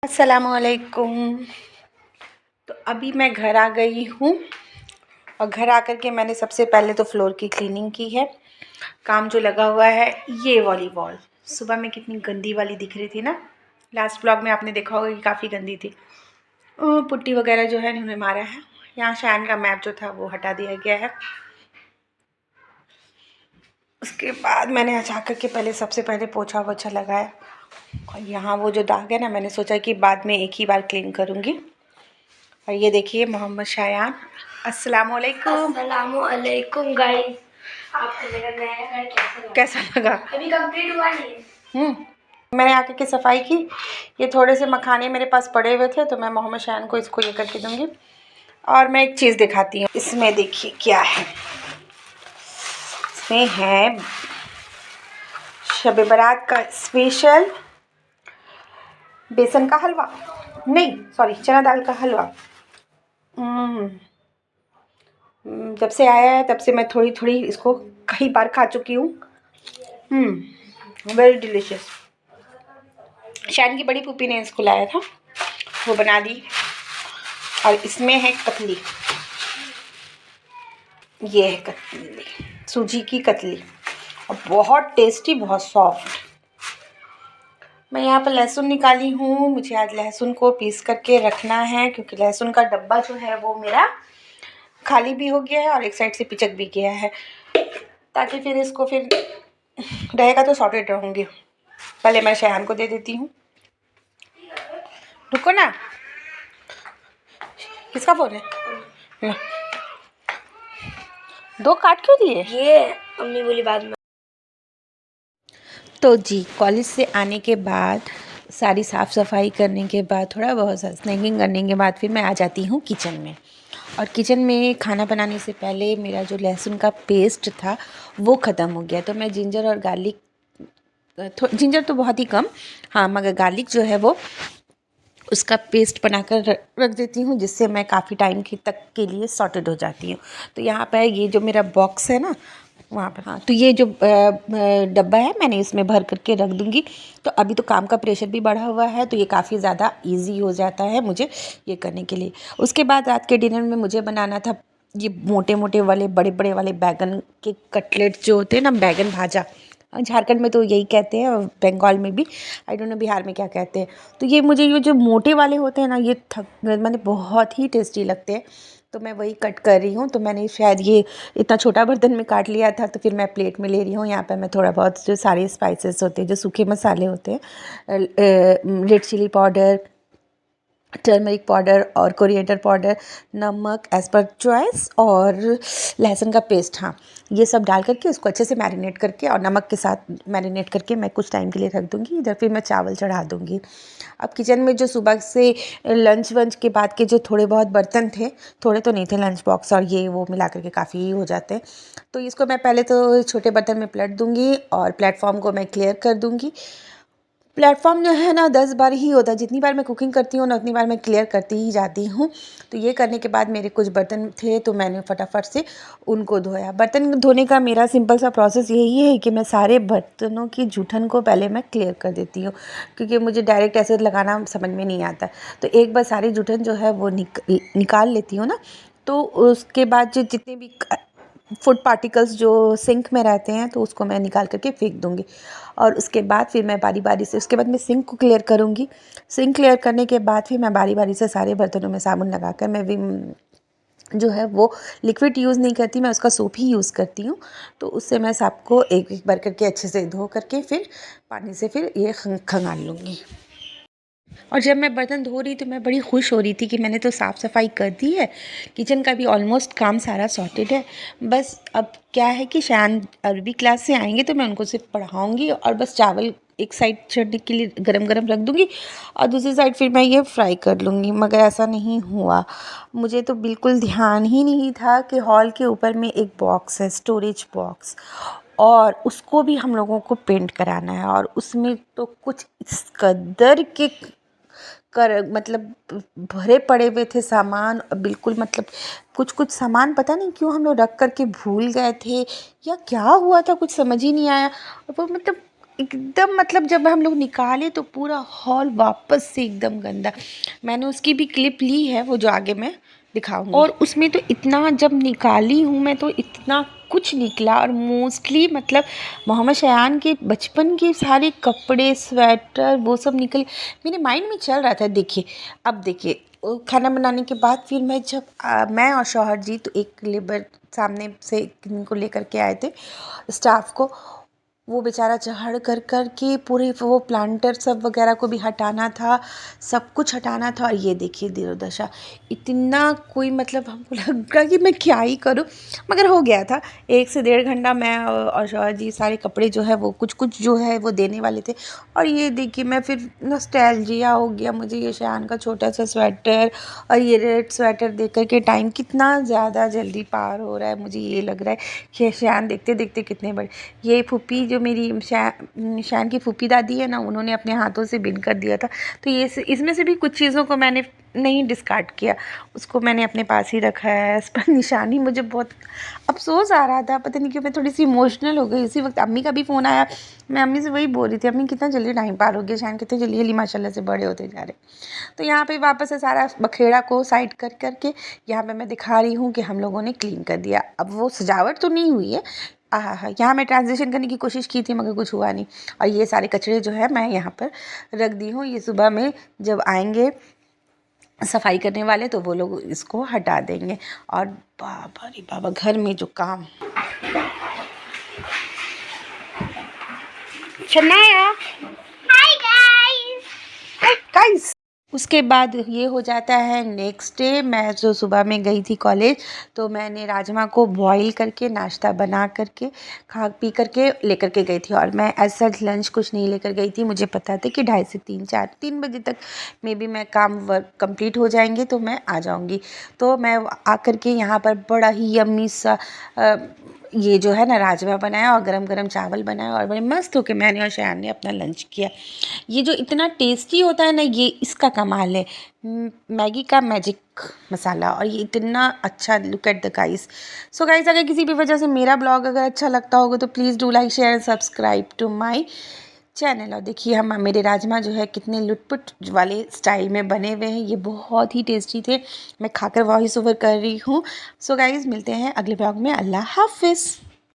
अस्सलामुअलैकुम। तो अभी मैं घर आ गई हूँ और घर आकर के मैंने सबसे पहले तो फ्लोर की क्लीनिंग की है। काम जो लगा हुआ है ये वाली वॉल सुबह में कितनी गंदी वाली दिख रही थी ना, लास्ट ब्लॉग में आपने देखा होगा कि काफ़ी गंदी थी। पुट्टी वगैरह जो है इन्होंने मारा है। यहाँ शान का मैप जो था वो हटा दिया गया है। उसके बाद मैंने अच्छा करके सबसे पहले पोछा वोछा लगाया और यहाँ वो जो दाग है ना, मैंने सोचा कि बाद में एक ही बार क्लीन करूँगी। और ये देखिए मोहम्मद शायान। अस्सलामुअलैकुम गाइस। आपको मेरा नया घर कैसा लगा? अभी कंप्लीट हुआ नहीं है। मैंने आके की सफाई की। ये थोड़े से मखाने मेरे पास पड़े हुए थे तो मैं मोहम्मद शायान को इसको ये करके दूंगी। और मैं एक चीज़ दिखाती हूँ, इसमें देखिए क्या है। इसमें है शब बारात का स्पेशल बेसन का हलवा, नहीं सॉरी चना दाल का हलवा। जब से आया है तब से मैं थोड़ी थोड़ी इसको कई बार खा चुकी हूँ। Very delicious. शान की बड़ी पुप्पी ने इसको लाया था, वो बना दी। और इसमें है कतली, ये है कतली, सूजी की कतली और बहुत टेस्टी, बहुत सॉफ्ट। मैं यहाँ पर लहसुन निकाली हूँ। मुझे आज लहसुन को पीस करके रखना है क्योंकि लहसुन का डब्बा जो है वो मेरा खाली भी हो गया है और एक साइड से पिचक भी गया है, ताकि फिर इसको फिर रहेगा तो सॉर्टेड रहूँगी। पहले मैं शयान को दे देती हूँ। रुको ना, किसका फ़ोन है? दो काट क्यों दिए? ये अम्मी बोली बाद में। तो जी कॉलेज से आने के बाद सारी साफ़ सफाई करने के बाद थोड़ा बहुत स्नैकिंग करने के बाद फिर मैं आ जाती हूँ किचन में। और किचन में खाना बनाने से पहले मेरा जो लहसुन का पेस्ट था वो ख़त्म हो गया, तो मैं जिंजर और गार्लिक, जिंजर तो बहुत ही कम, हाँ, मगर गार्लिक जो है वो उसका पेस्ट बनाकर रख देती हूँ, जिससे मैं काफ़ी टाइम तक के लिए सॉर्टेड हो जाती हूँ। तो यहाँ पर ये जो मेरा बॉक्स है ना वहाँ पर, हाँ, तो ये जो डब्बा है मैंने इसमें भर करके रख दूँगी। तो अभी तो काम का प्रेशर भी बढ़ा हुआ है तो ये काफ़ी ज़्यादा इजी हो जाता है मुझे ये करने के लिए। उसके बाद रात के डिनर में मुझे बनाना था ये मोटे मोटे वाले बड़े बड़े वाले बैगन के कटलेट जो होते हैं ना, बैगन भाजा, झारखंड में तो यही कहते हैं, बंगाल में भी, आई डोंट नो बिहार में क्या कहते हैं। तो ये मुझे ये जो मोटे वाले होते हैं ना, ये मैंने बहुत ही टेस्टी लगते हैं, तो मैं वही कट कर रही हूँ। तो मैंने शायद ये इतना छोटा बर्तन में काट लिया था, तो फिर मैं प्लेट में ले रही हूँ। यहाँ पर मैं थोड़ा बहुत जो सारे स्पाइसेस होते हैं, जो सूखे मसाले होते हैं, red chilli powder, turmeric powder और कोरिएंडर पाउडर, नमक एज़ पर चॉइस और लहसुन का पेस्ट, हाँ, ये सब डाल करके उसको अच्छे से मैरिनेट करके और नमक के साथ मैरिनेट करके मैं कुछ टाइम के लिए रख दूँगी। इधर फिर मैं चावल चढ़ा दूँगी। अब किचन में जो सुबह से लंच वंच के बाद के जो थोड़े बहुत बर्तन थे, थोड़े तो नहीं थे, लंच बॉक्स और ये वो मिला करके काफ़ी हो जाते हैं, तो इसको मैं पहले तो छोटे बर्तन में पलट दूँगी और प्लेटफॉर्म को मैं क्लियर कर दूँगी। प्लेटफॉर्म जो है ना 10 बार ही होता है, जितनी बार मैं कुकिंग करती हूँ ना उतनी बार मैं क्लियर करती ही जाती हूँ। तो ये करने के बाद मेरे कुछ बर्तन थे तो मैंने फटाफट से उनको धोया। बर्तन धोने का मेरा सिंपल सा प्रोसेस यही है कि मैं सारे बर्तनों की जूठन को पहले मैं क्लियर कर देती हूँ, क्योंकि मुझे डायरेक्ट ऐसे लगाना समझ में नहीं आता। तो एक बार सारी जूठन जो है वो निकाल लेती हूँ ना, तो उसके बाद जो जितने भी फूड पार्टिकल्स जो सिंक में रहते हैं तो उसको मैं निकाल करके फेंक दूँगी। और उसके बाद फिर मैं बारी बारी से, उसके बाद मैं सिंक को क्लियर करूँगी। सिंक क्लियर करने के बाद फिर मैं बारी बारी से सारे बर्तनों में साबुन लगाकर, मैं विम जो है वो लिक्विड यूज़ नहीं करती, मैं उसका सोप ही यूज़ करती हूँ। तो उससे मैं सबको एक एक बार करके अच्छे से धो करके फिर पानी से फिर ये खंगाल लूँगी। और जब मैं बर्तन धो रही तो मैं बड़ी खुश हो रही थी कि मैंने तो साफ़ सफाई कर दी है, किचन का भी ऑलमोस्ट काम सारा सॉर्टेड है। बस अब क्या है कि शान अरबी क्लास से आएंगे तो मैं उनको सिर्फ पढ़ाऊँगी और बस चावल एक साइड चढ़ने के लिए गरम गरम रख दूँगी और दूसरी साइड फिर मैं ये फ्राई कर लूँगी। मगर ऐसा नहीं हुआ, मुझे तो बिल्कुल ध्यान ही नहीं था कि हॉल के ऊपर में एक बॉक्स है, स्टोरेज बॉक्स, और उसको भी हम लोगों को पेंट कराना है। और उसमें तो कुछ इस कदर के मतलब भरे पड़े हुए थे सामान, बिल्कुल मतलब कुछ कुछ सामान पता नहीं क्यों हम लोग रख कर के भूल गए थे या क्या हुआ था, कुछ समझ ही नहीं आया। वो मतलब एकदम मतलब जब हम लोग निकाले तो पूरा हॉल वापस से एकदम गंदा। मैंने उसकी भी क्लिप ली है, वो जो आगे मैं दिखाऊंगी। और उसमें तो इतना जब निकाली हूँ मैं तो इतना कुछ निकला, और मोस्टली मतलब मोहम्मद शयान के बचपन के सारे कपड़े, स्वेटर, वो सब निकल मेरे माइंड में चल रहा था। देखिए अब देखिए खाना बनाने के बाद फिर मैं जब मैं और शौहर जी तो एक लेबर सामने से इनको लेकर के आए थे स्टाफ को, वो बेचारा चढ़ कर कर के पूरे वो प्लांटर सब वगैरह को भी हटाना था, सब कुछ हटाना था। और ये देखिए दुर्दशा, इतना कोई मतलब हमको लगा कि मैं क्या ही करूं, मगर हो गया था। 1 से 1.5 घंटा मैं और शौहर जी सारे कपड़े जो है वो कुछ जो है वो देने वाले थे। और ये देखिए मैं फिर नॉस्टैल्जिया हो गया मुझे, ये शयान का छोटा सा स्वेटर और ये रेड स्वेटर देख कर के टाइम कितना ज़्यादा जल्दी पार हो रहा है। मुझे ये लग रहा है कि शयान देखते देखते कितने बड़े। ये फूफी जो मेरी शयान की फूफी दादी है ना, उन्होंने अपने हाथों से बिन कर दिया था। तो ये इसमें से भी कुछ चीज़ों को मैंने नहीं डिस्कार्ड किया, उसको मैंने अपने पास ही रखा है। इस पर निशानी मुझे बहुत अफसोस आ रहा था, पता नहीं क्यों मैं थोड़ी सी इमोशनल हो गई। उसी वक्त अम्मी का भी फ़ोन आया, मैं अम्मी से वही बोल रही थी, अम्मी कितना जल्दी टाइम पार हो गया, शयान कितने जल्दी जल्दी माशाल्लाह से बड़े होते जा रहे। तो यहाँ पे वापस से सारा बखेड़ा को साइड कर करके यहाँ पे मैं दिखा रही हूँ कि हम लोगों ने क्लीन कर दिया। अब वो सजावट तो नहीं हुई है, यहाँ मैं ट्रांजिशन करने की कोशिश की थी मगर कुछ हुआ नहीं। और ये सारे कचरे जो है मैं यहाँ पर रख दी हूँ, ये सुबह में जब आएंगे सफाई करने वाले तो वो लोग इसको हटा देंगे। और बाबा रे बाबा घर में जो काम शनाया, हाय गाइस। उसके बाद ये हो जाता है नेक्स्ट डे। मैं जो सुबह में गई थी कॉलेज तो मैंने राजमा को बॉईल करके नाश्ता बना करके खा पी करके लेकर के गई थी। और मैं एज सच लंच कुछ नहीं लेकर गई थी, मुझे पता था कि 2:30 से 3 बजे तक मे बी मैं काम वर्क कंप्लीट हो जाएंगे तो मैं आ जाऊंगी। तो मैं आकर के यहाँ पर बड़ा ही यम्मी सा ये जो है ना राजमा बनाया और गरम गरम चावल बनाया और बड़े मस्त होके मैंने और शयान ने अपना लंच किया। ये जो इतना टेस्टी होता है ना, ये इसका कमाल है, मैगी का मैजिक मसाला। और ये इतना अच्छा, look at the guys. So guys अगर किसी भी वजह से मेरा ब्लॉग अगर अच्छा लगता होगा तो please do like share and subscribe to my channel. और देखिए हम मेरे राजमा जो है कितने लुटपुट वाले स्टाइल में बने हुए हैं, ये बहुत ही टेस्टी थे। मैं खाकर वॉइस ओवर कर रही हूँ। सो गाइस मिलते हैं अगले ब्लॉग में। अल्लाह हाफिज़।